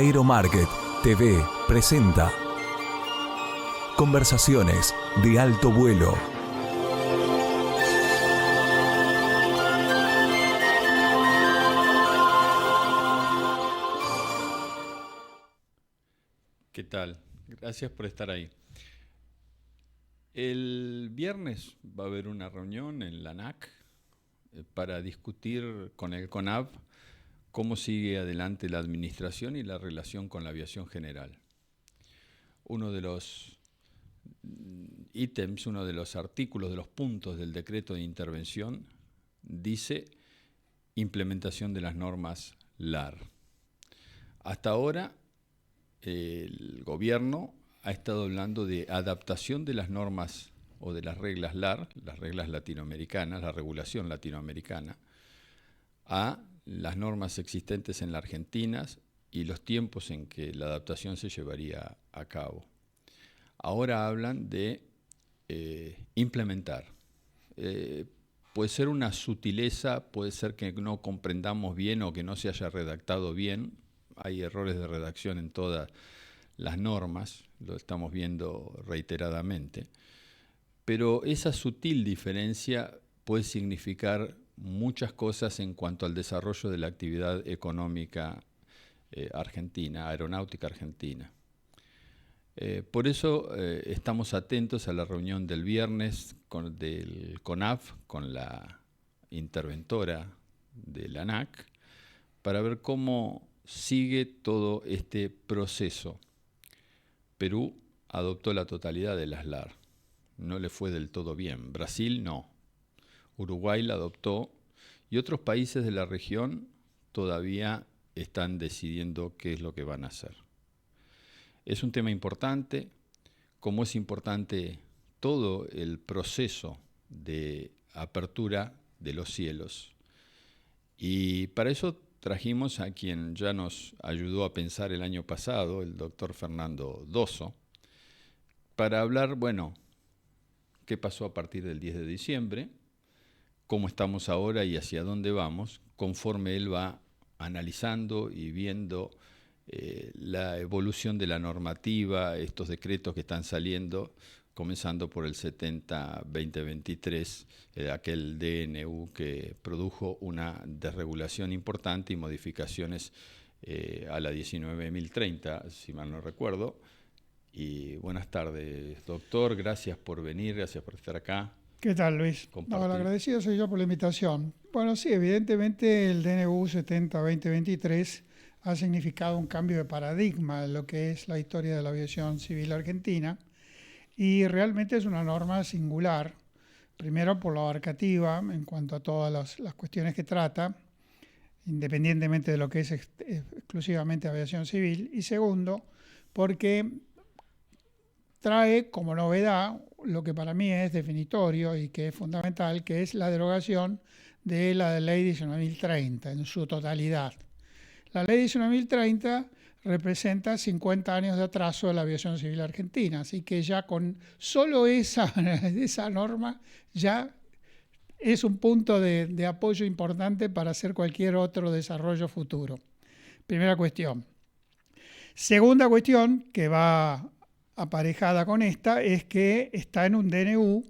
Aeromarket TV presenta Conversaciones de alto vuelo. ¿Qué tal? Gracias por estar ahí. El viernes va a haber una reunión en la ANAC para discutir con el CONAV cómo sigue adelante la administración y la relación con la aviación general. Uno de los ítems, uno de los artículos, de los puntos del decreto de intervención dice implementación de las normas LAR. Hasta ahora el gobierno ha estado hablando de adaptación de las normas o de las reglas LAR, las reglas latinoamericanas, la regulación latinoamericana, a las normas existentes en la Argentina y los tiempos en que la adaptación se llevaría a cabo. Ahora hablan de implementar. Puede ser una sutileza, puede ser que no comprendamos bien o que no se haya redactado bien. Hay errores de redacción en todas las normas, lo estamos viendo reiteradamente. Pero esa sutil diferencia puede significar muchas cosas en cuanto al desarrollo de la actividad económica argentina, aeronáutica argentina. Por eso estamos atentos a la reunión del viernes del CONAV con la interventora de la ANAC para ver cómo sigue todo este proceso. Perú adoptó la totalidad de las LAR. No le fue del todo bien. Brasil no. Uruguay la adoptó y otros países de la región todavía están decidiendo qué es lo que van a hacer. Es un tema importante, como es importante todo el proceso de apertura de los cielos. Y para eso trajimos a quien ya nos ayudó a pensar el año pasado, el doctor Fernando Dosso, para hablar, qué pasó a partir del 10 de diciembre, cómo estamos ahora y hacia dónde vamos, conforme él va analizando y viendo la evolución de la normativa, estos decretos que están saliendo, comenzando por el 70-2023, aquel DNU que produjo una desregulación importante y modificaciones a la 19.030, si mal no recuerdo. Y buenas tardes, doctor, gracias por venir, gracias por estar acá. ¿Qué tal, Luis? No, el agradecido soy yo por la invitación. Bueno, sí, evidentemente el DNU 70-2023 ha significado un cambio de paradigma en lo que es la historia de la aviación civil argentina y realmente es una norma singular, primero por lo abarcativa en cuanto a todas las cuestiones que trata, independientemente de lo que es exclusivamente aviación civil, y segundo, porque trae como novedad lo que para mí es definitorio y que es fundamental, que es la derogación de la Ley 19.030 en su totalidad. La Ley 19.030 representa 50 años de atraso de la aviación civil argentina, así que ya con solo esa norma ya es un punto de apoyo importante para hacer cualquier otro desarrollo futuro. Primera cuestión. Segunda cuestión que va aparejada con esta es que está en un DNU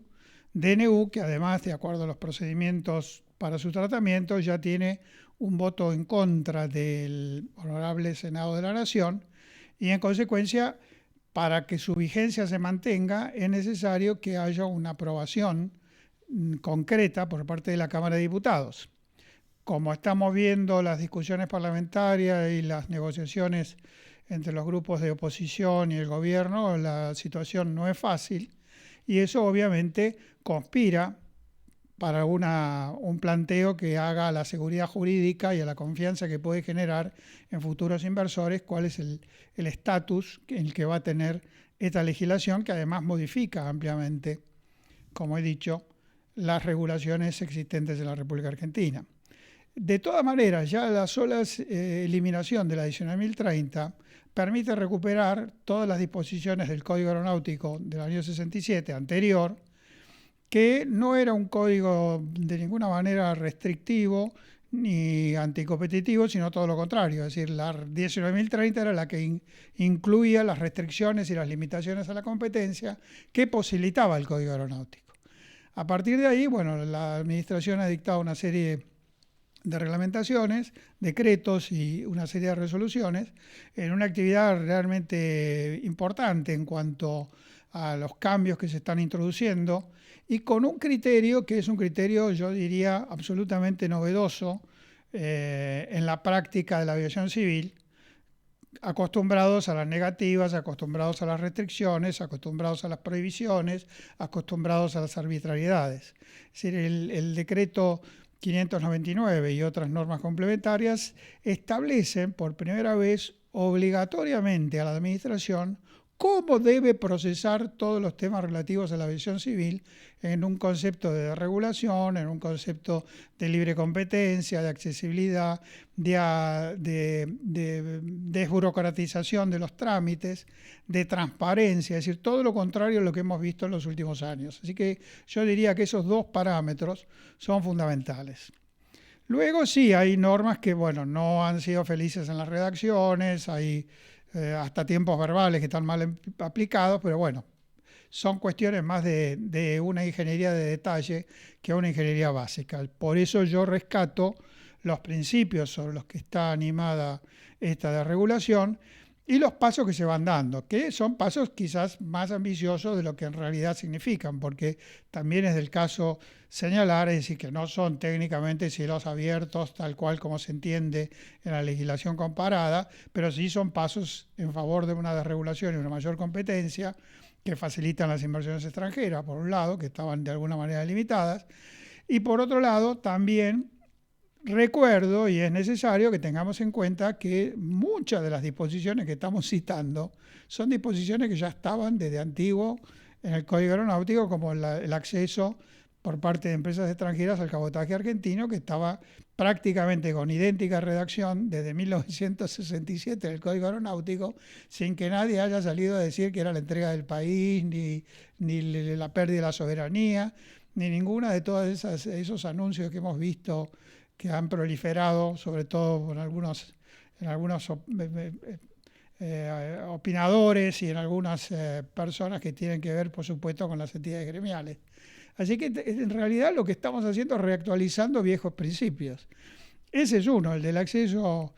que además, de acuerdo a los procedimientos para su tratamiento, ya tiene un voto en contra del Honorable Senado de la Nación y en consecuencia, para que su vigencia se mantenga, es necesario que haya una aprobación concreta por parte de la Cámara de Diputados. Como estamos viendo las discusiones parlamentarias y las negociaciones entre los grupos de oposición y el gobierno, la situación no es fácil y eso obviamente conspira para un planteo que haga a la seguridad jurídica y a la confianza que puede generar en futuros inversores cuál es el estatus en el que va a tener esta legislación, que además modifica ampliamente, como he dicho, las regulaciones existentes en la República Argentina. De todas maneras, ya la sola eliminación de la 19.030 permite recuperar todas las disposiciones del Código Aeronáutico del año 67 anterior, que no era un código de ninguna manera restrictivo ni anticompetitivo, sino todo lo contrario. Es decir, la 19.030 era la que incluía las restricciones y las limitaciones a la competencia que posibilitaba el Código Aeronáutico. A partir de ahí, bueno, la Administración ha dictado una serie de reglamentaciones, decretos y una serie de resoluciones en una actividad realmente importante en cuanto a los cambios que se están introduciendo y con un criterio que es un criterio, yo diría, absolutamente novedoso en la práctica de la aviación civil, acostumbrados a las negativas, acostumbrados a las restricciones, acostumbrados a las prohibiciones, acostumbrados a las arbitrariedades. Es decir, el decreto 599 y otras normas complementarias establecen por primera vez obligatoriamente a la Administración cómo debe procesar todos los temas relativos a la aviación civil en un concepto de regulación, en un concepto de libre competencia, de accesibilidad, de desburocratización de los trámites, de transparencia, es decir, todo lo contrario a lo que hemos visto en los últimos años. Así que yo diría que esos dos parámetros son fundamentales. Luego sí, hay normas que, bueno, no han sido felices en las redacciones, hay hasta tiempos verbales que están mal aplicados, pero bueno, son cuestiones más de una ingeniería de detalle que una ingeniería básica. Por eso yo rescato los principios sobre los que está animada esta de regulación y los pasos que se van dando, que son pasos quizás más ambiciosos de lo que en realidad significan, porque también es del caso señalar, es decir, que no son técnicamente cielos abiertos, tal cual como se entiende en la legislación comparada, pero sí son pasos en favor de una desregulación y una mayor competencia que facilitan las inversiones extranjeras, por un lado, que estaban de alguna manera limitadas, y por otro lado también recuerdo y es necesario que tengamos en cuenta que muchas de las disposiciones que estamos citando son disposiciones que ya estaban desde antiguo en el Código Aeronáutico, como el acceso por parte de empresas extranjeras al cabotaje argentino, que estaba prácticamente con idéntica redacción desde 1967 del Código Aeronáutico, sin que nadie haya salido a decir que era la entrega del país, ni la pérdida de la soberanía, ni ninguna de todos esos anuncios que hemos visto que han proliferado, sobre todo en algunos opinadores y en algunas personas que tienen que ver, por supuesto, con las entidades gremiales. Así que en realidad lo que estamos haciendo es reactualizando viejos principios. Ese es uno, el del acceso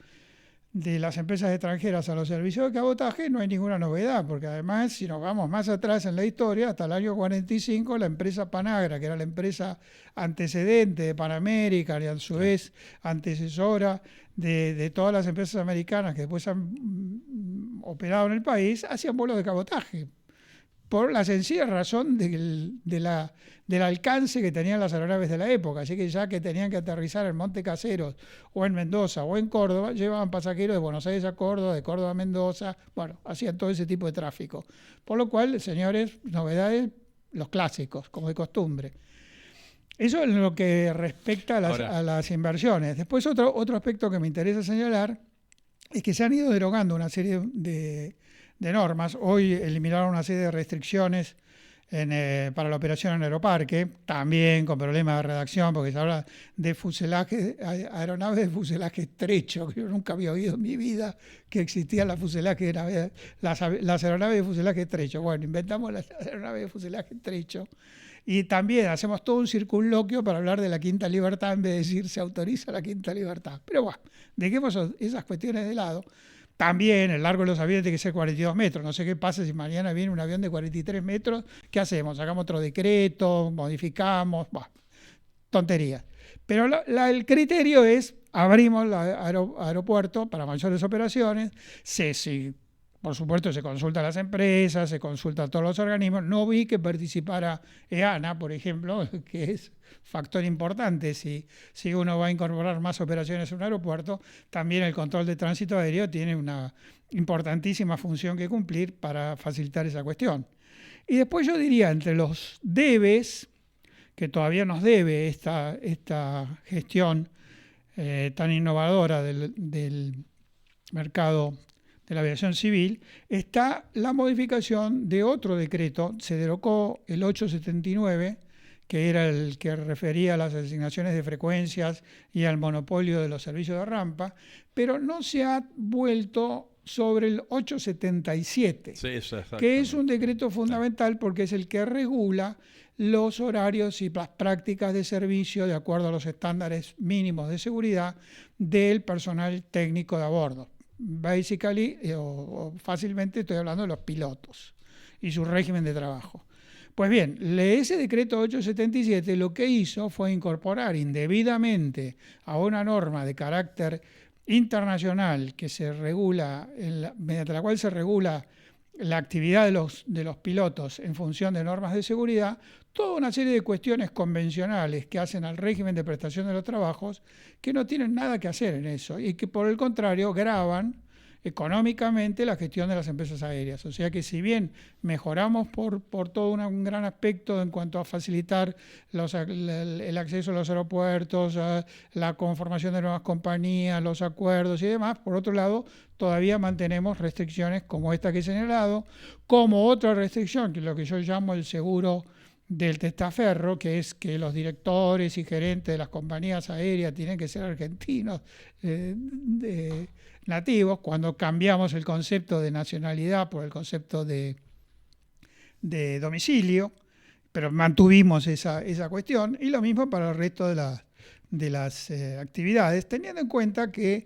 de las empresas extranjeras a los servicios de cabotaje. No hay ninguna novedad, porque además, si nos vamos más atrás en la historia, hasta el año 45, la empresa Panagra, que era la empresa antecedente de Pan American y a su vez antecesora de todas las empresas americanas que después han operado en el país, hacían vuelos de cabotaje, por la sencilla razón del alcance que tenían las aeronaves de la época. Así que ya que tenían que aterrizar en Monte Caseros o en Mendoza o en Córdoba, llevaban pasajeros de Buenos Aires a Córdoba, de Córdoba a Mendoza, bueno, hacían todo ese tipo de tráfico. Por lo cual, señores, novedades, los clásicos, como de costumbre. Eso es lo que respecta a las inversiones. Después otro aspecto que me interesa señalar es que se han ido derogando una serie de normas. Hoy eliminaron una serie de restricciones para la operación en Aeroparque, también con problemas de redacción, porque se habla de fuselaje, aeronaves de fuselaje estrecho, que yo nunca había oído en mi vida que existían las aeronaves de fuselaje estrecho. Bueno, inventamos las aeronaves de fuselaje estrecho y también hacemos todo un circunloquio para hablar de la quinta libertad en vez de decir se autoriza la quinta libertad. Pero bueno, dejemos esas cuestiones de lado. También el largo de los aviones tiene que ser 42 metros. No sé qué pasa si mañana viene un avión de 43 metros. ¿Qué hacemos? Sacamos otro decreto, modificamos, tonterías. Pero el criterio es, abrimos el aeropuerto para mayores operaciones, por supuesto se consulta a las empresas, se consulta a todos los organismos. No vi que participara EANA, por ejemplo, que es factor importante si uno va a incorporar más operaciones en un aeropuerto. También el control de tránsito aéreo tiene una importantísima función que cumplir para facilitar esa cuestión. Y después yo diría, entre los debes, que todavía nos debe esta gestión tan innovadora del mercado de la aviación civil, está la modificación de otro decreto. Se derogó el 879, que era el que refería a las asignaciones de frecuencias y al monopolio de los servicios de rampa, pero no se ha vuelto sobre el 877, Sí, eso que es un decreto fundamental porque es el que regula los horarios y las prácticas de servicio de acuerdo a los estándares mínimos de seguridad del personal técnico de a bordo. Basically, o fácilmente estoy hablando de los pilotos y su régimen de trabajo. Pues bien, ese decreto 877 lo que hizo fue incorporar indebidamente a una norma de carácter internacional que se regula, mediante la cual se regula la actividad de los pilotos en función de normas de seguridad, toda una serie de cuestiones convencionales que hacen al régimen de prestación de los trabajos que no tienen nada que hacer en eso y que por el contrario gravan económicamente la gestión de las empresas aéreas. O sea que si bien mejoramos por todo un gran aspecto en cuanto a facilitar el acceso a los aeropuertos, la conformación de nuevas compañías, los acuerdos y demás, por otro lado todavía mantenemos restricciones como esta que he señalado, como otra restricción, que es lo que yo llamo el seguro del testaferro, que es que los directores y gerentes de las compañías aéreas tienen que ser argentinos nativos, cuando cambiamos el concepto de nacionalidad por el concepto de domicilio, pero mantuvimos esa cuestión, y lo mismo para el resto de las actividades, teniendo en cuenta que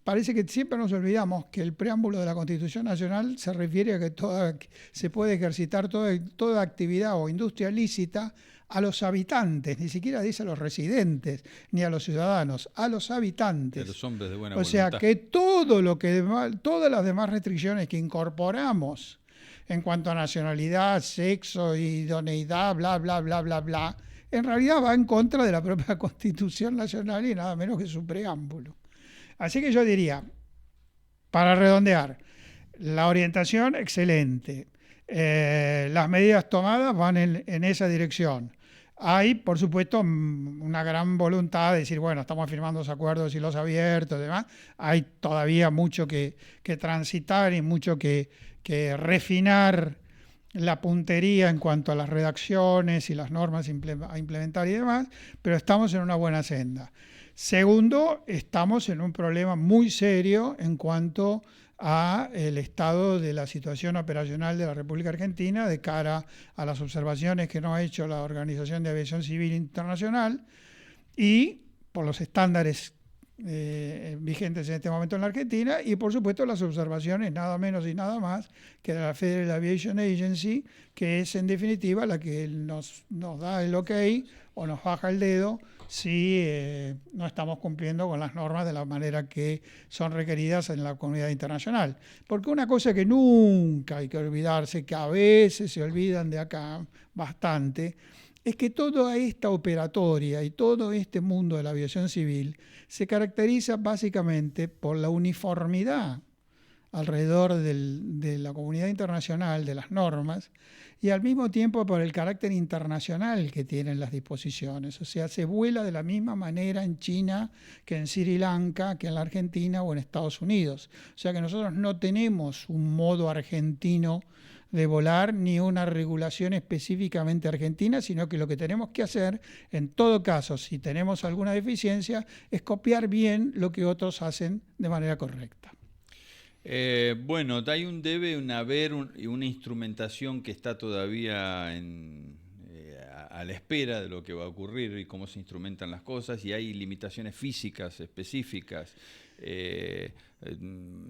parece que siempre nos olvidamos que el preámbulo de la Constitución Nacional se refiere a que se puede ejercitar toda actividad o industria lícita a los habitantes, ni siquiera dice a los residentes ni a los ciudadanos, a los habitantes. De los hombres de buena voluntad. O sea que todas las demás restricciones que incorporamos en cuanto a nacionalidad, sexo, idoneidad, bla, bla, bla, bla, bla, en realidad va en contra de la propia Constitución Nacional y nada menos que su preámbulo. Así que yo diría, para redondear, la orientación excelente, las medidas tomadas van en esa dirección. Hay, por supuesto, una gran voluntad de decir, bueno, estamos firmando los acuerdos y los abiertos y demás. Hay todavía mucho que transitar y mucho que refinar la puntería en cuanto a las redacciones y las normas a implementar y demás, pero estamos en una buena senda. Segundo, estamos en un problema muy serio en cuanto a el estado de la situación operacional de la República Argentina de cara a las observaciones que nos ha hecho la Organización de Aviación Civil Internacional y por los estándares vigentes en este momento en la Argentina y por supuesto las observaciones nada menos y nada más que de la Federal Aviation Agency, que es en definitiva la que nos da el ok o nos baja el dedo si no estamos cumpliendo con las normas de la manera que son requeridas en la comunidad internacional. Porque una cosa que nunca hay que olvidarse, que a veces se olvidan de acá bastante, es que toda esta operatoria y todo este mundo de la aviación civil se caracteriza básicamente por la uniformidad alrededor de la comunidad internacional, de las normas, y al mismo tiempo por el carácter internacional que tienen las disposiciones. O sea, se vuela de la misma manera en China que en Sri Lanka, que en la Argentina o en Estados Unidos. O sea que nosotros no tenemos un modo argentino de volar ni una regulación específicamente argentina, sino que lo que tenemos que hacer, en todo caso, si tenemos alguna deficiencia, es copiar bien lo que otros hacen de manera correcta. Bueno, hay un debe, un haber y una instrumentación que está todavía a la espera de lo que va a ocurrir y cómo se instrumentan las cosas, y hay limitaciones físicas específicas.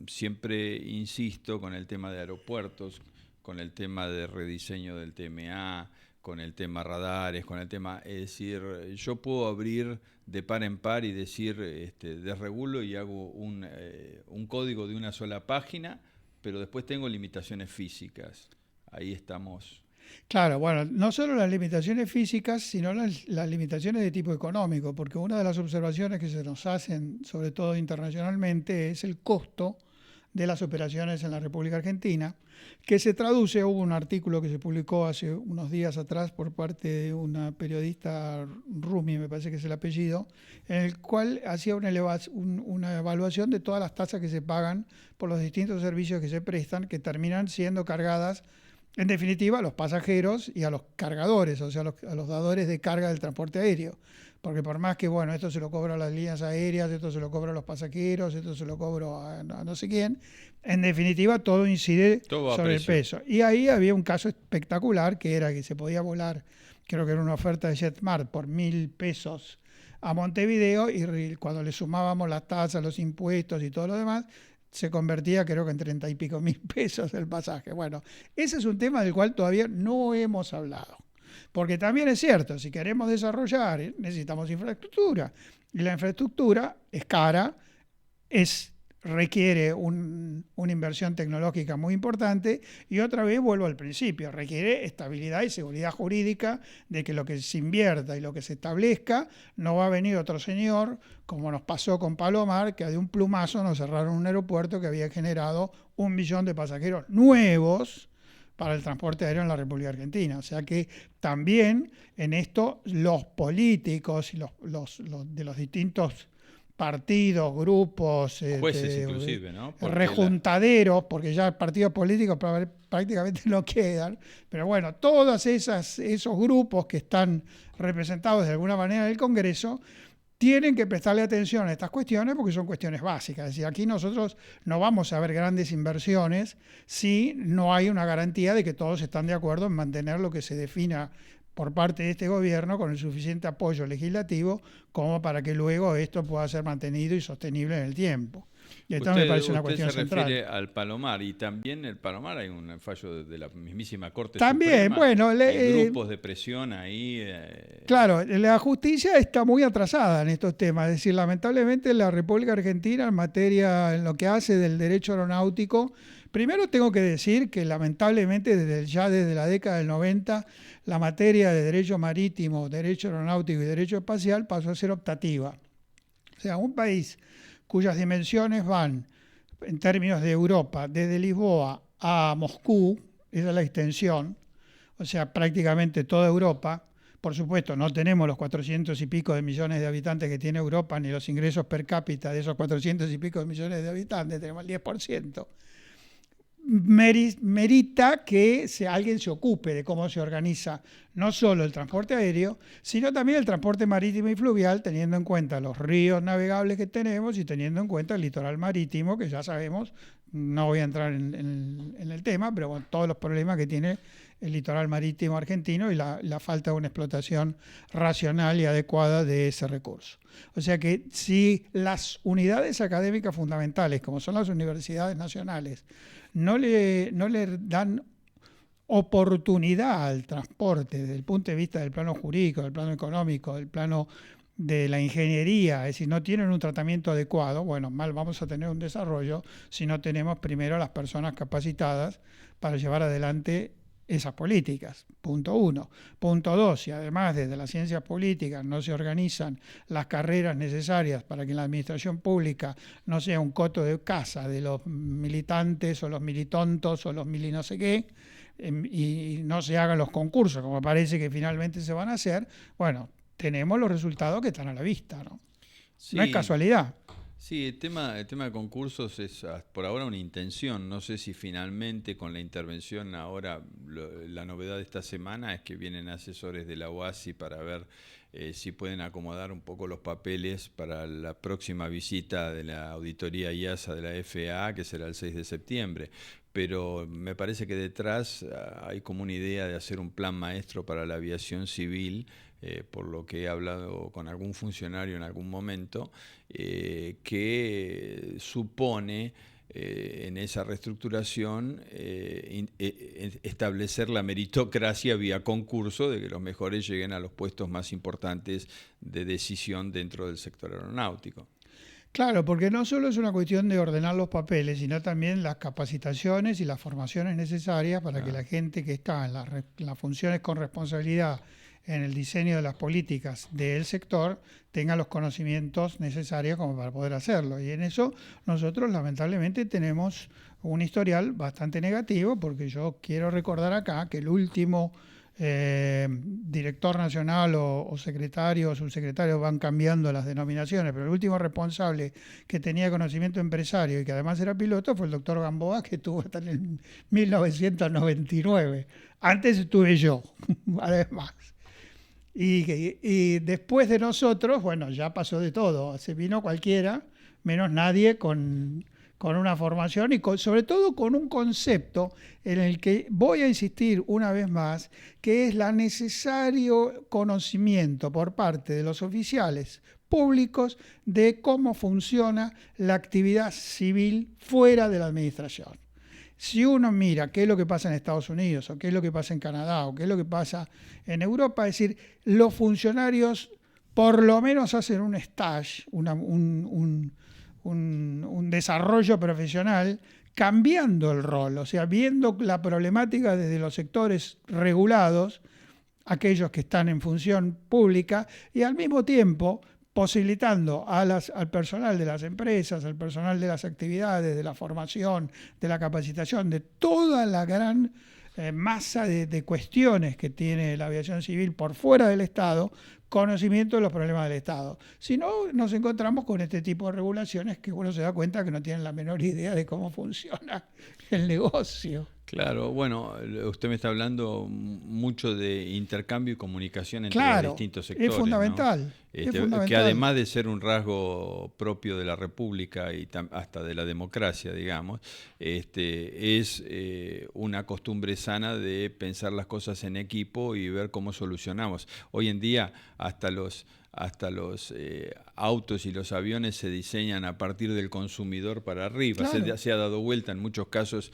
Siempre insisto con el tema de aeropuertos, con el tema de rediseño del TMA, con el tema radares, con el tema, es decir, yo puedo abrir de par en par y decir, desregulo y hago un código de una sola página, pero después tengo limitaciones físicas. Ahí estamos. Claro, bueno, no solo las limitaciones físicas, sino las limitaciones de tipo económico, porque una de las observaciones que se nos hacen, sobre todo internacionalmente, es el costo de las operaciones en la República Argentina, que se traduce, hubo un artículo que se publicó hace unos días atrás por parte de una periodista, Rumi, me parece que es el apellido, en el cual hacía una evaluación de todas las tasas que se pagan por los distintos servicios que se prestan, que terminan siendo cargadas En definitiva, a los pasajeros y a los cargadores, o sea, a los dadores de carga del transporte aéreo. Porque por más que, bueno, esto se lo cobro a las líneas aéreas, esto se lo cobro a los pasajeros, esto se lo cobro a no sé quién, en definitiva todo incide sobre el peso. Y ahí había un caso espectacular que era que se podía volar, creo que era una oferta de JetSmart por 1.000 pesos a Montevideo, y cuando le sumábamos las tasas, los impuestos y todo lo demás, se convertía creo que en 30 y pico mil pesos el pasaje. Bueno, ese es un tema del cual todavía no hemos hablado. Porque también es cierto, si queremos desarrollar, necesitamos infraestructura. Y la infraestructura es cara, requiere una inversión tecnológica muy importante, y otra vez vuelvo al principio, requiere estabilidad y seguridad jurídica de que lo que se invierta y lo que se establezca no va a venir otro señor, como nos pasó con Palomar, que de un plumazo nos cerraron un aeropuerto que había generado 1 millón de pasajeros nuevos para el transporte aéreo en la República Argentina. O sea que también en esto los políticos y los de los distintos partidos, grupos, jueces inclusive, ¿no? rejuntaderos, porque ya partidos políticos prácticamente no quedan, pero bueno, todos esos grupos que están representados de alguna manera en el Congreso tienen que prestarle atención a estas cuestiones porque son cuestiones básicas. Es decir, aquí nosotros no vamos a ver grandes inversiones si no hay una garantía de que todos están de acuerdo en mantener lo que se defina por parte de este gobierno con el suficiente apoyo legislativo como para que luego esto pueda ser mantenido y sostenible en el tiempo. Y esto me parece una cuestión central. Usted se refiere al Palomar, y también el Palomar hay un fallo de la mismísima Corte también, Suprema. Bueno, hay grupos de presión ahí. Claro, la justicia está muy atrasada en estos temas. Es decir, lamentablemente la República Argentina en lo que hace del derecho aeronáutico, primero tengo que decir que lamentablemente desde la década del 90 la materia de derecho marítimo, derecho aeronáutico y derecho espacial pasó a ser optativa. O sea, un país cuyas dimensiones van, en términos de Europa, desde Lisboa a Moscú, esa es la extensión, o sea, prácticamente toda Europa. Por supuesto, no tenemos los 400 y pico de millones de habitantes que tiene Europa, ni los ingresos per cápita de esos 400 y pico de millones de habitantes, tenemos el 10%. Merita que alguien se ocupe de cómo se organiza no solo el transporte aéreo, sino también el transporte marítimo y fluvial, teniendo en cuenta los ríos navegables que tenemos y teniendo en cuenta el litoral marítimo, que ya sabemos, no voy a entrar en el tema, pero bueno, todos los problemas que tiene el litoral marítimo argentino y la falta de una explotación racional y adecuada de ese recurso. O sea que si las unidades académicas fundamentales, como son las universidades nacionales, no le dan oportunidad al transporte desde el punto de vista del plano jurídico, del plano económico, del plano de la ingeniería, es decir, no tienen un tratamiento adecuado, bueno, mal vamos a tener un desarrollo si no tenemos primero a las personas capacitadas para llevar adelante esas políticas, punto 1. Punto 2, si además desde las ciencias políticas no se organizan las carreras necesarias para que la administración pública no sea un coto de caza de los militantes o los militontos o los mili no sé qué, y no se hagan los concursos como parece que finalmente se van a hacer, bueno, tenemos los resultados que están a la vista, ¿no? Sí. No es casualidad. Sí, el tema de concursos es por ahora una intención. No sé si finalmente con la intervención ahora, la novedad de esta semana es que vienen asesores de la UASI para ver si pueden acomodar un poco los papeles para la próxima visita de la auditoría IASA de la FAA, que será el 6 de septiembre. Pero me parece que detrás hay como una idea de hacer un plan maestro para la aviación civil, por lo que he hablado con algún funcionario en algún momento, que supone en esa reestructuración establecer la meritocracia vía concurso, de que los mejores lleguen a los puestos más importantes de decisión dentro del sector aeronáutico. Claro, porque no solo es una cuestión de ordenar los papeles, sino también las capacitaciones y las formaciones necesarias para que la gente que está en las funciones con responsabilidad en el diseño de las políticas del sector tenga los conocimientos necesarios como para poder hacerlo. Y en eso nosotros lamentablemente tenemos un historial bastante negativo, porque yo quiero recordar acá que el último director nacional o secretario o subsecretario van cambiando las denominaciones, pero el último responsable que tenía conocimiento empresario y que además era piloto fue el doctor Gamboa, que estuvo hasta en el 1999. Antes estuve yo, además. Y después de nosotros, bueno, ya pasó de todo. Se vino cualquiera, menos nadie con una formación y sobre todo con un concepto en el que voy a insistir una vez más, que es el necesario conocimiento por parte de los oficiales públicos de cómo funciona la actividad civil fuera de la administración. Si uno mira qué es lo que pasa en Estados Unidos, o qué es lo que pasa en Canadá, o qué es lo que pasa en Europa, es decir, los funcionarios por lo menos hacen un stage, un desarrollo profesional, cambiando el rol, o sea, viendo la problemática desde los sectores regulados, aquellos que están en función pública, y al mismo tiempo posibilitando al personal de las empresas, al personal de las actividades, de la formación, de la capacitación, de toda la gran masa de cuestiones que tiene la aviación civil por fuera del Estado, conocimiento de los problemas del Estado. Si no, nos encontramos con este tipo de regulaciones que uno se da cuenta que no tienen la menor idea de cómo funciona el negocio. Claro, bueno, usted me está hablando mucho de intercambio y comunicación entre los distintos sectores. Es fundamental, ¿no? es fundamental. Que además de ser un rasgo propio de la República y hasta de la democracia, digamos, es una costumbre sana de pensar las cosas en equipo y ver cómo solucionamos. Hoy en día hasta los autos y los aviones se diseñan a partir del consumidor para arriba. Claro. Se ha dado vuelta en muchos casos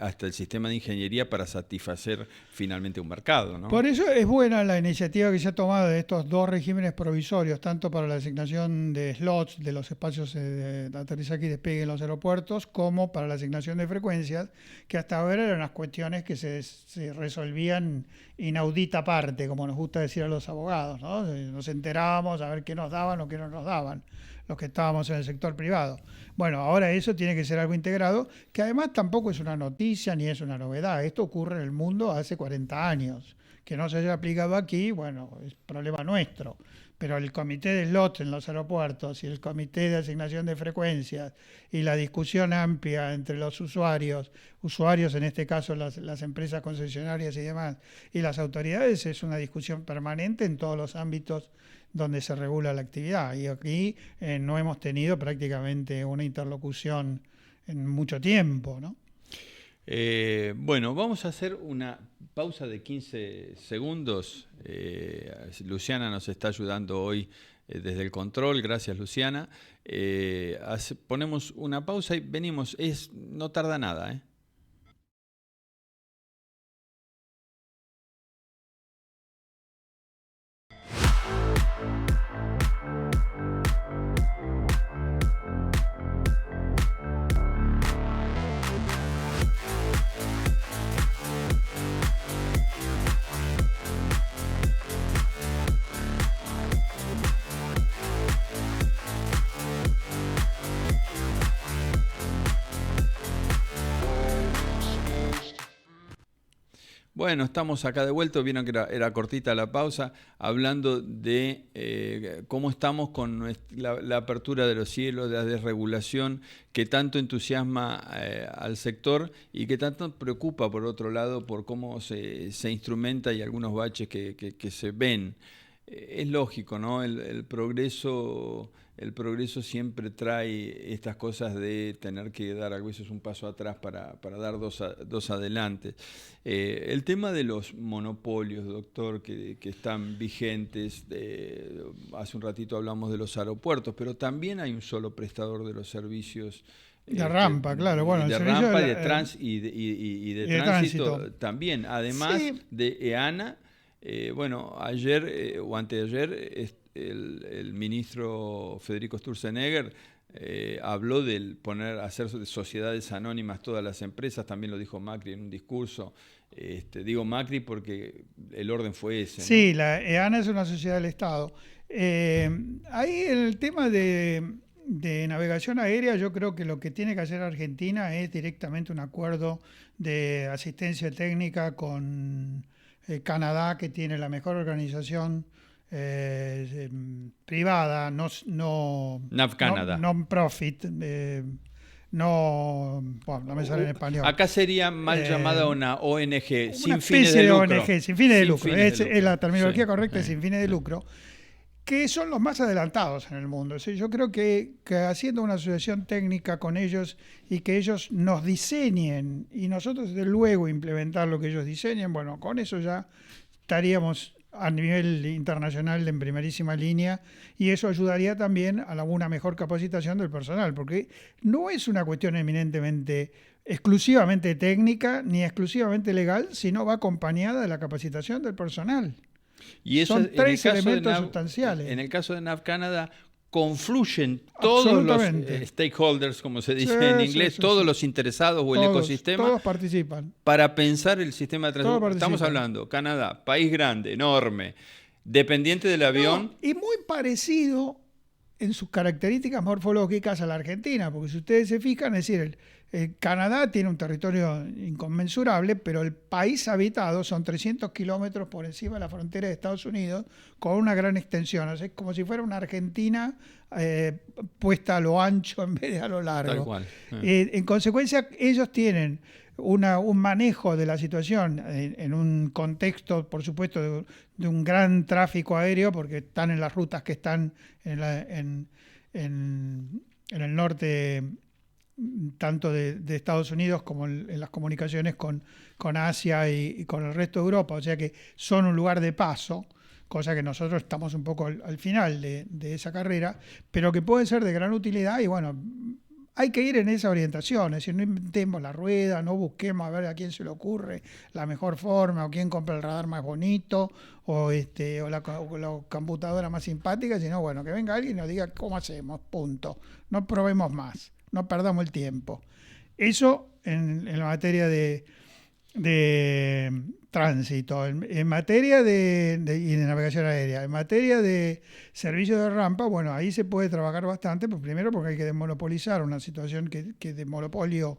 hasta el sistema de ingeniería para satisfacer finalmente un mercado, ¿no? Por eso es buena la iniciativa que se ha tomado de estos dos regímenes provisorios, tanto para la asignación de slots de los espacios de aterrizaje y despegue en los aeropuertos, como para la asignación de frecuencias, que hasta ahora eran unas cuestiones que se resolvían inaudita parte, como nos gusta decir a los abogados, ¿no? Nos enterábamos a ver qué nos daban o qué no nos daban los que estábamos en el sector privado. Bueno, ahora eso tiene que ser algo integrado, que además tampoco es una noticia ni es una novedad. Esto ocurre en el mundo hace 40 años. Que no se haya aplicado aquí, bueno, es problema nuestro. Pero el comité de slots en los aeropuertos y el comité de asignación de frecuencias y la discusión amplia entre los usuarios en este caso las empresas concesionarias y demás, y las autoridades, es una discusión permanente en todos los ámbitos donde se regula la actividad. Y aquí no hemos tenido prácticamente una interlocución en mucho tiempo, ¿no? Bueno, vamos a hacer una pausa de 15 segundos. Luciana nos está ayudando hoy desde el control. Gracias, Luciana. Ponemos una pausa y venimos. No tarda nada, ¿eh? Bueno, estamos acá de vuelta, vieron que era cortita la pausa, hablando de cómo estamos con la apertura de los cielos, de la desregulación que tanto entusiasma al sector y que tanto preocupa, por otro lado, por cómo se instrumenta y algunos baches que se ven. Es lógico, ¿no? El progreso siempre trae estas cosas de tener que dar a veces un paso atrás para dar dos adelante. El tema de los monopolios, doctor, que están vigentes, hace un ratito hablamos de los aeropuertos, pero también hay un solo prestador de los servicios. De rampa, claro. Bueno, de rampa y de tránsito también, además de EANA. Bueno, ayer o anteayer el ministro Federico Sturzenegger habló de hacer sociedades anónimas todas las empresas, también lo dijo Macri en un discurso. Digo Macri porque el orden fue ese, ¿no? Sí, la EANA es una sociedad del Estado. Ahí en el tema de navegación aérea, yo creo que lo que tiene que hacer Argentina es directamente un acuerdo de asistencia técnica con Canadá, que tiene la mejor organización privada, NAV Canada. Non-profit, no me sale en español. Acá sería mal llamada una ONG, sin fines de de lucro. ONG, sin fines de lucro. Es la terminología Sí, correcta, sí. sin fines de lucro, que son los más adelantados en el mundo. ¿Sí? Yo creo que haciendo una asociación técnica con ellos y que ellos nos diseñen y nosotros desde luego implementar lo que ellos diseñen, bueno, con eso ya estaríamos a nivel internacional en primerísima línea, y eso ayudaría también a una mejor capacitación del personal, porque no es una cuestión eminentemente exclusivamente técnica ni exclusivamente legal, sino va acompañada de la capacitación del personal. Y eso, son tres elementos sustanciales. En el caso de NAV Canada, confluyen todos los stakeholders, como se dice en inglés, todos los interesados o el ecosistema. Todos participan. Para pensar el sistema de transporte. Estamos hablando, Canadá, país grande, enorme, dependiente del avión. Y muy parecido en sus características morfológicas a la Argentina, porque si ustedes se fijan, es decir, Canadá tiene un territorio inconmensurable, pero el país habitado son 300 kilómetros por encima de la frontera de Estados Unidos, con una gran extensión. O sea, es como si fuera una Argentina puesta a lo ancho en vez de a lo largo. Tal cual. En consecuencia, ellos tienen un manejo de la situación en un contexto, por supuesto, de un gran tráfico aéreo, porque están en las rutas que están en el norte, tanto de Estados Unidos como en las comunicaciones con Asia y con el resto de Europa. O sea que son un lugar de paso, cosa que nosotros estamos un poco al final de esa carrera, pero que puede ser de gran utilidad. Y bueno, hay que ir en esa orientación, es decir, no inventemos la rueda, no busquemos a ver a quién se le ocurre la mejor forma, o quién compra el radar más bonito, o la computadora más simpática, sino bueno, que venga alguien y nos diga cómo hacemos, punto. No probemos más, no perdamos el tiempo. Eso en la materia de tránsito, en materia y de navegación aérea. En materia de servicio de rampa, bueno, ahí se puede trabajar bastante, pues primero porque hay que desmonopolizar una situación que de monopolio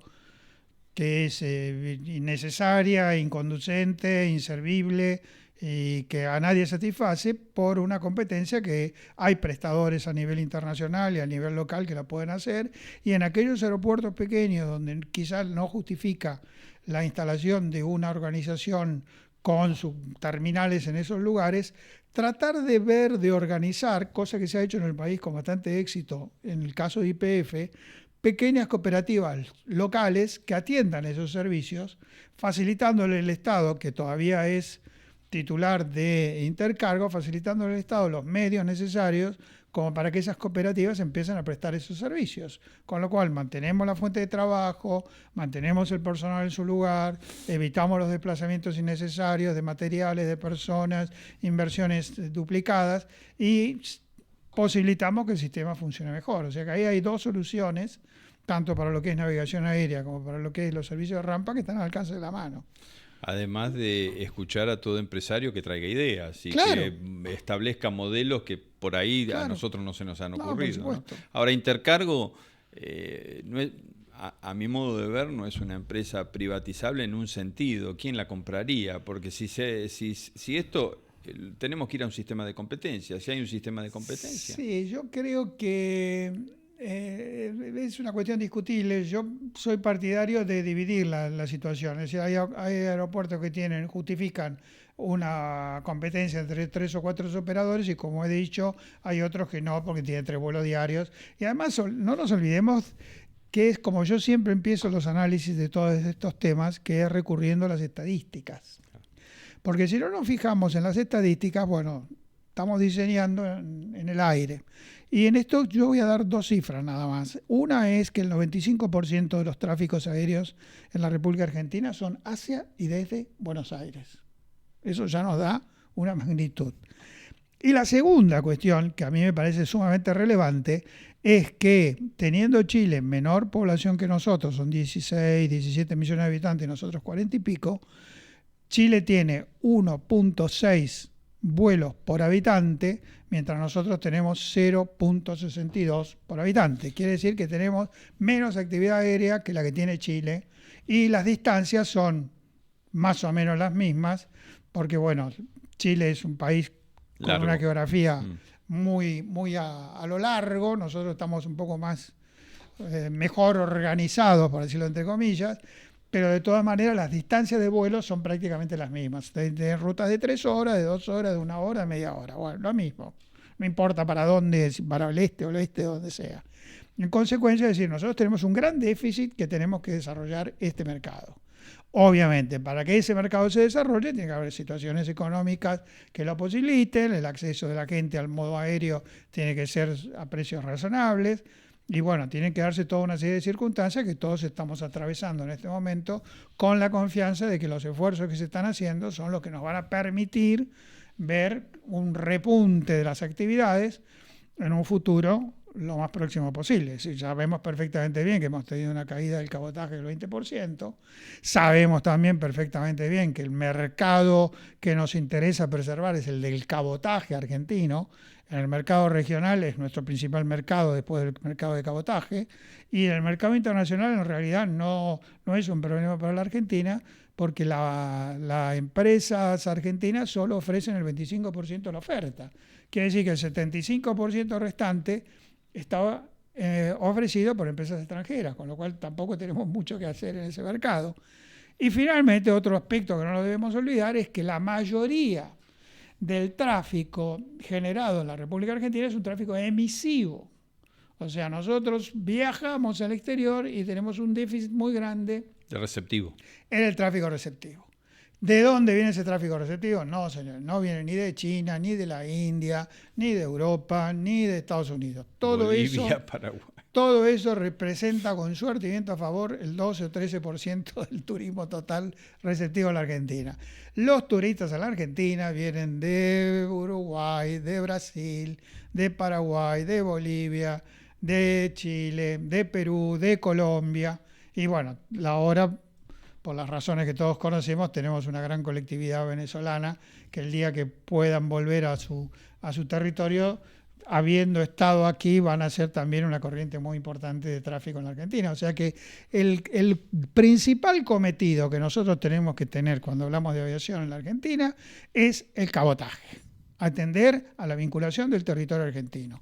que es innecesaria, inconducente, inservible y que a nadie satisface, por una competencia que hay prestadores a nivel internacional y a nivel local que la pueden hacer, y en aquellos aeropuertos pequeños donde quizás no justifica la instalación de una organización con sus terminales en esos lugares, tratar de organizar, cosa que se ha hecho en el país con bastante éxito en el caso de YPF, pequeñas cooperativas locales que atiendan esos servicios, facilitándole el Estado, que todavía es titular de Intercargo, facilitándole al Estado los medios necesarios como para que esas cooperativas empiecen a prestar esos servicios. Con lo cual mantenemos la fuente de trabajo, mantenemos el personal en su lugar, evitamos los desplazamientos innecesarios de materiales, de personas, inversiones duplicadas y posibilitamos que el sistema funcione mejor. O sea que ahí hay dos soluciones, tanto para lo que es navegación aérea como para lo que es los servicios de rampa, que están al alcance de la mano. Además de escuchar a todo empresario que traiga ideas y claro, que establezca modelos que por ahí claro, a nosotros no se nos han ocurrido. Por supuesto. ¿No? Ahora, Intercargo, no es, a mi modo de ver, no es una empresa privatizable en un sentido. ¿Quién la compraría? Porque si esto... tenemos que ir a un sistema de competencia. Si hay un sistema de competencia. Sí, yo creo que es una cuestión discutible. Yo soy partidario de dividir la situación. Es decir, hay aeropuertos que justifican una competencia entre 3 o 4 operadores y, como he dicho, hay otros que no, porque tienen 3 vuelos diarios. Y además no nos olvidemos que es como yo siempre empiezo los análisis de todos estos temas, que es recurriendo a las estadísticas. Porque si no nos fijamos en las estadísticas, bueno, estamos diseñando en el aire. Y en esto yo voy a dar 2 cifras nada más. Una es que el 95% de los tráficos aéreos en la República Argentina son hacia y desde Buenos Aires. Eso ya nos da una magnitud. Y la segunda cuestión, que a mí me parece sumamente relevante, es que teniendo Chile menor población que nosotros, son 16, 17 millones de habitantes y nosotros 40 y pico, Chile tiene 1.6 vuelos por habitante, mientras nosotros tenemos 0.62 por habitante. Quiere decir que tenemos menos actividad aérea que la que tiene Chile, y las distancias son más o menos las mismas, porque bueno, Chile es un país con Largo. una geografía muy a lo largo, nosotros estamos un poco más mejor organizados, por decirlo entre comillas, pero de todas maneras las distancias de vuelo son prácticamente las mismas. De rutas de 3 horas, de 2 horas, de 1 hora, de media hora. Bueno, lo mismo. No importa para dónde, si para el este o el oeste, donde sea. En consecuencia, es decir, nosotros tenemos un gran déficit que tenemos que desarrollar este mercado. Obviamente, para que ese mercado se desarrolle, tiene que haber situaciones económicas que lo posibiliten, el acceso de la gente al modo aéreo tiene que ser a precios razonables, y bueno, tienen que darse toda una serie de circunstancias que todos estamos atravesando en este momento, con la confianza de que los esfuerzos que se están haciendo son los que nos van a permitir ver un repunte de las actividades en un futuro lo más próximo posible. Si ya vemos perfectamente bien que hemos tenido una caída del cabotaje del 20%, sabemos también perfectamente bien que el mercado que nos interesa preservar es el del cabotaje argentino. En el mercado regional es nuestro principal mercado después del mercado de cabotaje, y en el mercado internacional en realidad no es un problema para la Argentina, porque las empresas argentinas solo ofrecen el 25% de la oferta. Quiere decir que el 75% restante estaba ofrecido por empresas extranjeras, con lo cual tampoco tenemos mucho que hacer en ese mercado. Y finalmente, otro aspecto que no lo debemos olvidar es que la mayoría del tráfico generado en la República Argentina es un tráfico emisivo. O sea, nosotros viajamos al exterior y tenemos un déficit muy grande De receptivo. en el tráfico receptivo. ¿De dónde viene ese tráfico receptivo? No, señor, no viene ni de China, ni de la India, ni de Europa, ni de Estados Unidos. Bolivia, Paraguay. Todo eso representa, con suerte y viento a favor, el 12 o 13% del turismo total receptivo a la Argentina. Los turistas a la Argentina vienen de Uruguay, de Brasil, de Paraguay, de Bolivia, de Chile, de Perú, de Colombia. Y bueno, ahora, por las razones que todos conocemos, tenemos una gran colectividad venezolana que el día que puedan volver a su territorio, habiendo estado aquí, van a ser también una corriente muy importante de tráfico en la Argentina. O sea que el principal cometido que nosotros tenemos que tener cuando hablamos de aviación en la Argentina es el cabotaje, atender a la vinculación del territorio argentino.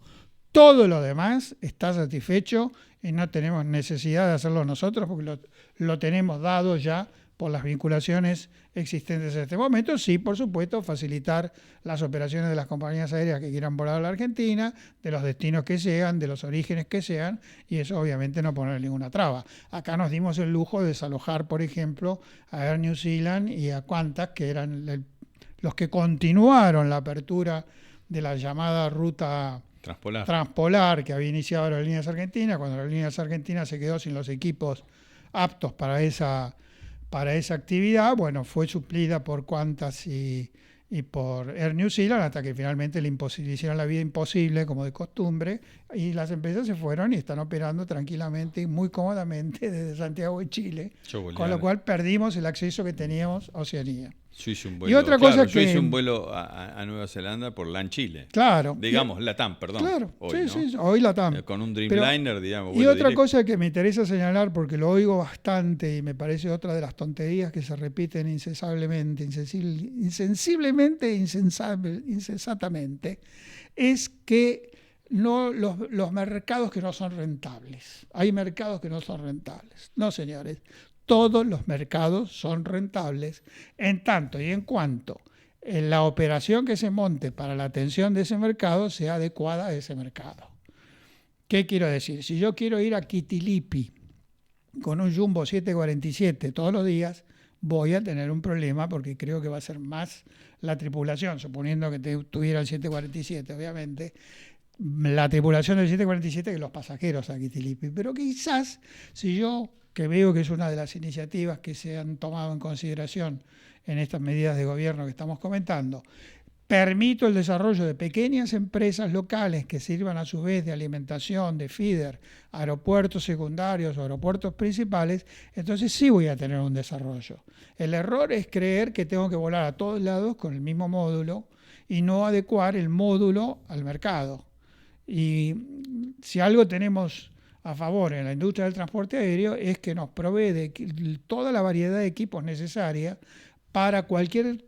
Todo lo demás está satisfecho y no tenemos necesidad de hacerlo nosotros porque lo tenemos dado ya por las vinculaciones existentes en este momento. Sí, por supuesto, facilitar las operaciones de las compañías aéreas que quieran volar a la Argentina, de los destinos que sean, de los orígenes que sean, y eso obviamente no poner ninguna traba. Acá nos dimos el lujo de desalojar, por ejemplo, a Air New Zealand y a Qantas, que eran los que continuaron la apertura de la llamada ruta transpolar que había iniciado Aerolíneas Argentinas, cuando Aerolíneas Argentinas se quedó sin los equipos aptos para esa actividad. Bueno, fue suplida por Qantas y por Air New Zealand hasta que finalmente le hicieron la vida imposible, como de costumbre, y las empresas se fueron y están operando tranquilamente y muy cómodamente desde Santiago de Chile, con lo cual perdimos el acceso que teníamos a Oceanía. Yo hice un vuelo, y otra cosa yo hice un vuelo a Nueva Zelanda por LAN Chile. Claro. Digamos, LATAM, perdón. Claro, hoy, sí, ¿no? sí, hoy LATAM. Con un Dreamliner, digamos. Y otra directo. cosa que me interesa señalar, porque lo oigo bastante y me parece otra de las tonterías que se repiten insensiblemente, insensatamente, es que los mercados que no son rentables. Hay mercados que no son rentables. No, señores. Todos los mercados son rentables en tanto y en cuanto la operación que se monte para la atención de ese mercado sea adecuada a ese mercado. ¿Qué quiero decir? Si yo quiero ir a Quitilipi con un Jumbo 747 todos los días, voy a tener un problema porque creo que va a ser más la tripulación, suponiendo que tuviera el 747, obviamente, la tripulación del 747 que los pasajeros a Quitilipi. Pero quizás si yo, que veo que es una de las iniciativas que se han tomado en consideración en estas medidas de gobierno que estamos comentando, permito el desarrollo de pequeñas empresas locales que sirvan a su vez de alimentación, de feeder, aeropuertos secundarios o aeropuertos principales, entonces sí voy a tener un desarrollo. El error es creer que tengo que volar a todos lados con el mismo módulo y no adecuar el módulo al mercado. Y si algo tenemos a favor en la industria del transporte aéreo es que nos provee de toda la variedad de equipos necesarias para cualquier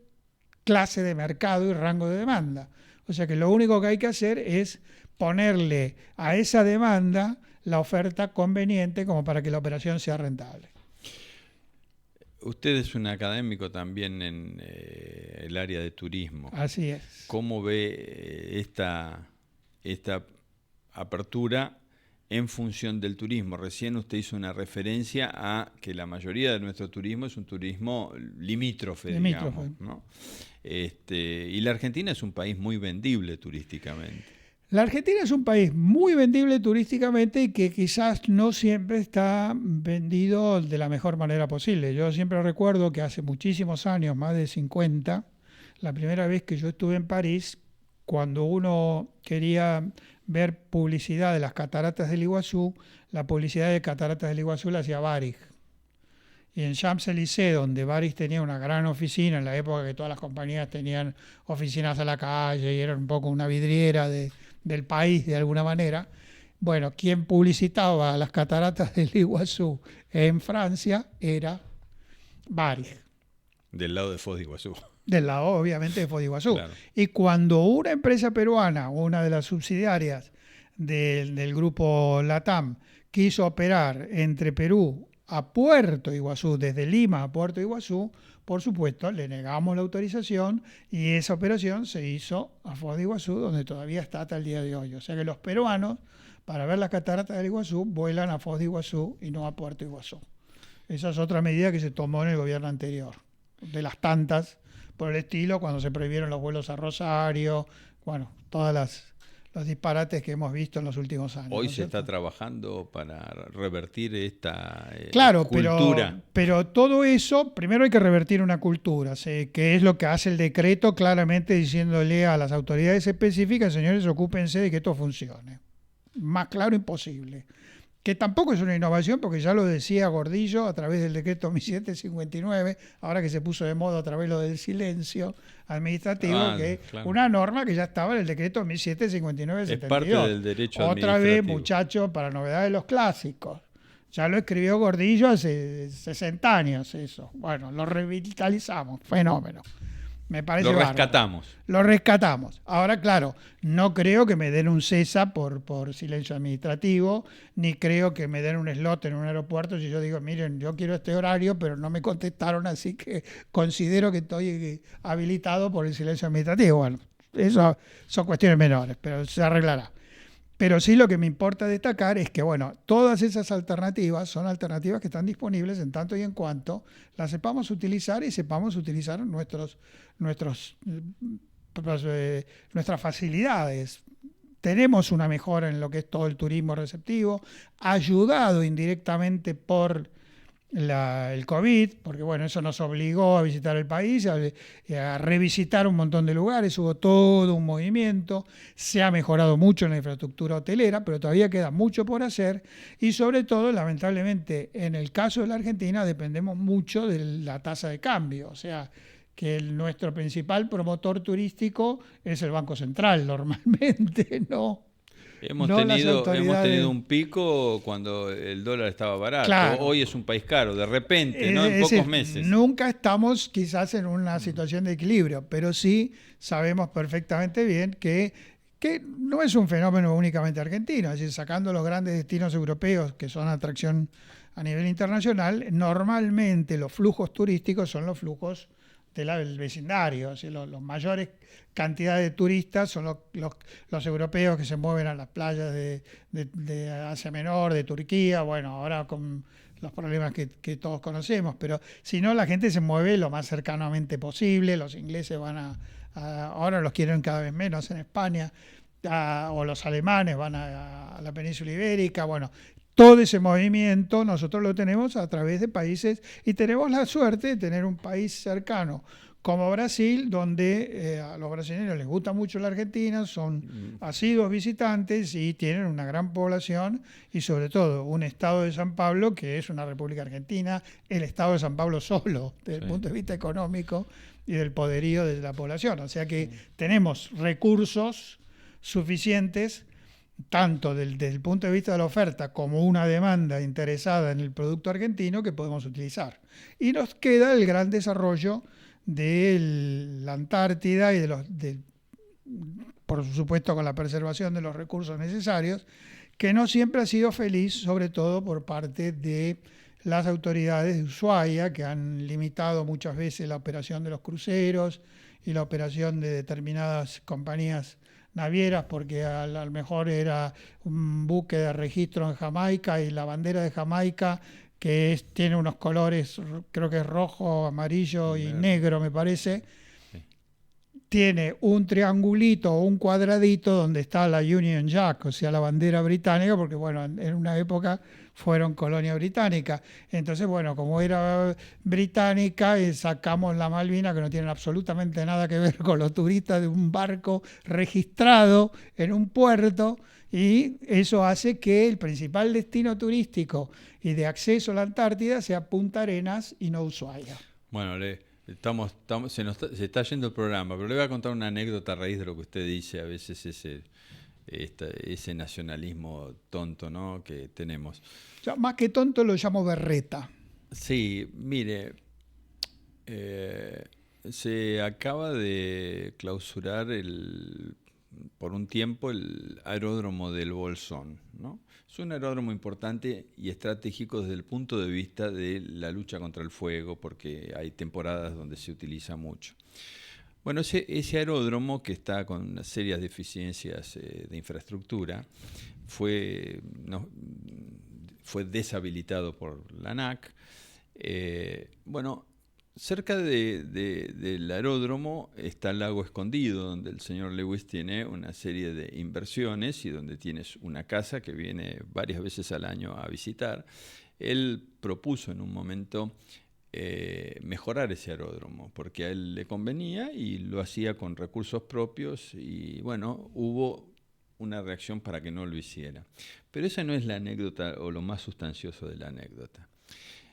clase de mercado y rango de demanda. O sea que lo único que hay que hacer es ponerle a esa demanda la oferta conveniente como para que la operación sea rentable. Usted es un académico también en el área de turismo. Así es. ¿Cómo ve esta apertura en función del turismo? Recién usted hizo una referencia a que la mayoría de nuestro turismo es un turismo limítrofe. Digamos, ¿no? Y la Argentina es un país muy vendible turísticamente. La Argentina es un país muy vendible turísticamente y que quizás no siempre está vendido de la mejor manera posible. Yo siempre recuerdo que hace muchísimos años, más de 50, la primera vez que yo estuve en París, cuando uno quería ver publicidad de las cataratas del Iguazú, la publicidad de cataratas del Iguazú la hacía Varig. Y en Champs-Élysées, donde Varig tenía una gran oficina, en la época que todas las compañías tenían oficinas a la calle y era un poco una vidriera del país de alguna manera, bueno, quien publicitaba las cataratas del Iguazú en Francia era Varig. Del lado de Foz de Iguazú. Del lado, obviamente, de Foz de Iguazú. Claro. Y cuando una empresa peruana, una de las subsidiarias del grupo LATAM, quiso operar entre Perú a Puerto Iguazú, desde Lima a Puerto Iguazú, por supuesto, le negamos la autorización y esa operación se hizo a Foz de Iguazú, donde todavía está hasta el día de hoy. O sea que los peruanos, para ver las cataratas del Iguazú, vuelan a Foz de Iguazú y no a Puerto Iguazú. Esa es otra medida que se tomó en el gobierno anterior, de las tantas por el estilo, cuando se prohibieron los vuelos a Rosario, bueno, todos los disparates que hemos visto en los últimos años. Hoy ¿no se está trabajando para revertir esta claro, cultura. Pero todo eso, primero hay que revertir una cultura, que es lo que hace el decreto claramente diciéndole a las autoridades específicas, señores, ocúpense de que esto funcione. Más claro imposible. Que tampoco es una innovación, porque ya lo decía Gordillo a través del decreto 1759, ahora que se puso de moda a través lo del silencio administrativo, que claro, una norma que ya estaba en el decreto 1759-72. Es parte del derecho administrativo. Otra vez, muchachos, para novedad de los clásicos. Ya lo escribió Gordillo hace 60 años eso. Bueno, lo revitalizamos, fenómeno. Me parece lo rescatamos. Bárbaro. Lo rescatamos. Ahora, claro, no creo que me den un cesa por silencio administrativo, ni creo que me den un slot en un aeropuerto si yo digo, miren, yo quiero este horario, pero no me contestaron, así que considero que estoy habilitado por el silencio administrativo. Bueno, eso son cuestiones menores, pero se arreglará. Pero sí lo que me importa destacar es que, bueno, todas esas alternativas son alternativas que están disponibles en tanto y en cuanto las sepamos utilizar y sepamos utilizar nuestras facilidades. Tenemos una mejora en lo que es todo el turismo receptivo, ayudado indirectamente por el COVID, porque bueno, eso nos obligó a visitar el país, a revisitar un montón de lugares, hubo todo un movimiento, se ha mejorado mucho en la infraestructura hotelera, pero todavía queda mucho por hacer y sobre todo, lamentablemente, en el caso de la Argentina dependemos mucho de la tasa de cambio, o sea, que nuestro principal promotor turístico es el Banco Central normalmente, ¿no? Hemos tenido un pico cuando el dólar estaba barato. Claro. Hoy es un país caro, de repente, ¿no? En pocos meses. Nunca estamos quizás en una situación de equilibrio, pero sí sabemos perfectamente bien que no es un fenómeno únicamente argentino. Es decir, sacando los grandes destinos europeos que son atracción a nivel internacional, normalmente los flujos turísticos son los flujos del vecindario, o sea, los mayores cantidades de turistas son los europeos que se mueven a las playas de Asia Menor, de Turquía, bueno, ahora con los problemas que todos conocemos, pero si no, la gente se mueve lo más cercanamente posible, los ingleses van ahora los quieren cada vez menos en España, o los alemanes van a la península ibérica, bueno, todo ese movimiento nosotros lo tenemos a través de países y tenemos la suerte de tener un país cercano como Brasil, donde a los brasileños les gusta mucho la Argentina, son asiduos visitantes y tienen una gran población y sobre todo un estado de San Pablo que es una república argentina, el estado de San Pablo solo desde el punto de vista económico y del poderío de la población. O sea que tenemos recursos suficientes tanto desde el punto de vista de la oferta como una demanda interesada en el producto argentino que podemos utilizar. Y nos queda el gran desarrollo de la Antártida y por supuesto con la preservación de los recursos necesarios, que no siempre ha sido feliz, sobre todo por parte de las autoridades de Ushuaia, que han limitado muchas veces la operación de los cruceros y la operación de determinadas compañías navieras, porque a lo mejor era un buque de registro en Jamaica y la bandera de Jamaica, que tiene unos colores, creo que es rojo, amarillo y negro, me parece, tiene un triangulito o un cuadradito donde está la Union Jack, o sea, la bandera británica, porque bueno, en una época fueron colonia británica. Entonces, bueno, como era británica, sacamos la Malvina, que no tienen absolutamente nada que ver con los turistas de un barco registrado en un puerto, y eso hace que el principal destino turístico y de acceso a la Antártida sea Punta Arenas y no Ushuaia. Bueno, se está yendo el programa, pero le voy a contar una anécdota a raíz de lo que usted dice, a veces ese nacionalismo tonto, ¿no?, que tenemos. O sea, más que tonto lo llamo berreta. Sí, mire, se acaba de clausurar por un tiempo el aeródromo del Bolsón, ¿no? Es un aeródromo importante y estratégico desde el punto de vista de la lucha contra el fuego, porque hay temporadas donde se utiliza mucho. Bueno, ese aeródromo, que está con unas serias deficiencias de infraestructura, fue deshabilitado por la ANAC. Bueno, cerca del aeródromo está el lago Escondido, donde el señor Lewis tiene una serie de inversiones y donde tienes una casa que viene varias veces al año a visitar. Él propuso en un momento mejorar ese aeródromo, porque a él le convenía y lo hacía con recursos propios, y bueno, hubo una reacción para que no lo hiciera. Pero esa no es la anécdota o lo más sustancioso de la anécdota.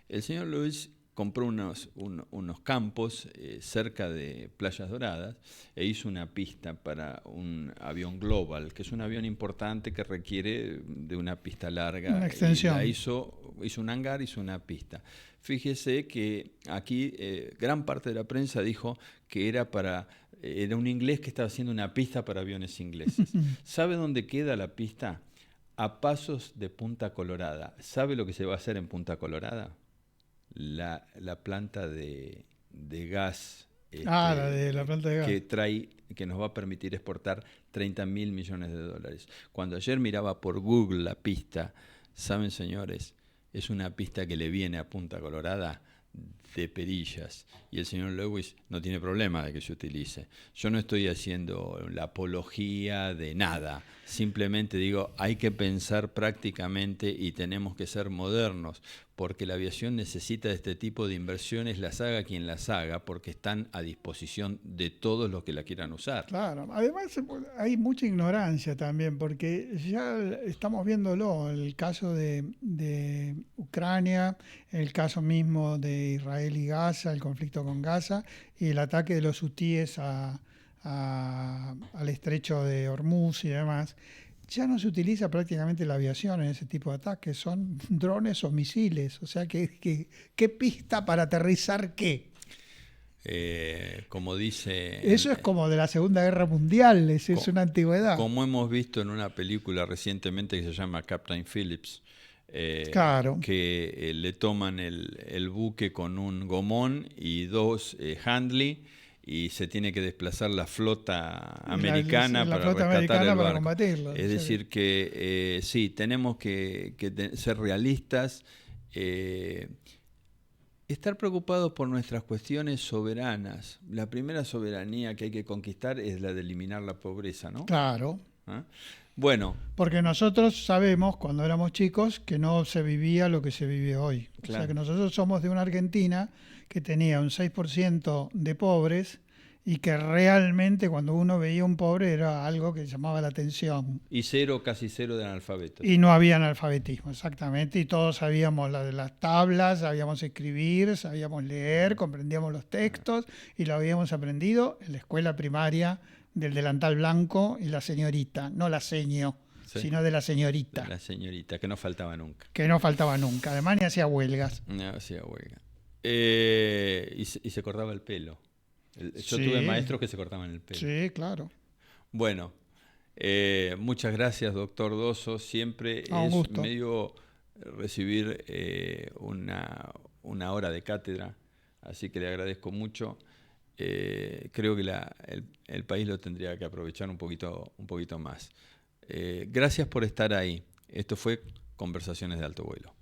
El señor Lewis compró unos campos cerca de Playas Doradas e hizo una pista para un avión Global, que es un avión importante que requiere de una pista larga. Una extensión. Hizo un hangar, hizo una pista. Fíjese que aquí gran parte de la prensa dijo que era un inglés que estaba haciendo una pista para aviones ingleses. ¿Sabe dónde queda la pista? A pasos de Punta Colorada. ¿Sabe lo que se va a hacer en Punta Colorada? La planta de gas, la planta de gas que nos va a permitir exportar 30.000 millones de dólares. Cuando ayer miraba por Google la pista, ¿saben, señores? Es una pista que le viene a Punta Colorada de perillas, y el señor Lewis no tiene problema de que se utilice. Yo no estoy haciendo la apología de nada, simplemente digo, hay que pensar prácticamente y tenemos que ser modernos, porque la aviación necesita de este tipo de inversiones, las haga quien las haga, porque están a disposición de todos los que la quieran usar. Claro, además hay mucha ignorancia también, porque ya estamos viéndolo, el caso de Ucrania, el caso mismo de Israel y Gaza, el conflicto con Gaza, y el ataque de los hutíes al estrecho de Hormuz y demás. Ya no se utiliza prácticamente la aviación en ese tipo de ataques, son drones o misiles, o sea, ¿qué pista para aterrizar qué? Como dice... Eso es como de la Segunda Guerra Mundial, es una antigüedad. Como hemos visto en una película recientemente que se llama Captain Phillips, claro, que le toman el buque con un gomón y dos Handley, y se tiene que desplazar la flota americana para rescatar el barco. Para combatirlo. Es decir que sí, tenemos que ser realistas, estar preocupados por nuestras cuestiones soberanas. La primera soberanía que hay que conquistar es la de eliminar la pobreza, ¿no? Claro. ¿Ah? Bueno. Porque nosotros sabemos, cuando éramos chicos, que no se vivía lo que se vive hoy. Claro. O sea, que nosotros somos de una Argentina que tenía un 6% de pobres, y que realmente cuando uno veía un pobre era algo que llamaba la atención. Y casi cero de analfabetos. Y no había analfabetismo, exactamente. Y todos sabíamos las tablas, sabíamos escribir, sabíamos leer, comprendíamos los textos, y lo habíamos aprendido en la escuela primaria del delantal blanco y la señorita, no la seño, sí, sino de la señorita. De la señorita, que no faltaba nunca. Que no faltaba nunca, además ni hacía huelgas. No hacía huelga. Y se cortaba el pelo. Yo Sí. tuve maestros que se cortaban el pelo. Sí, claro. Bueno, muchas gracias, doctor Dosso. Siempre Un es gusto. medio recibir una hora de cátedra, así que le agradezco mucho. Creo que el país lo tendría que aprovechar un poquito más. Gracias por estar ahí. Esto fue Conversaciones de Alto Vuelo.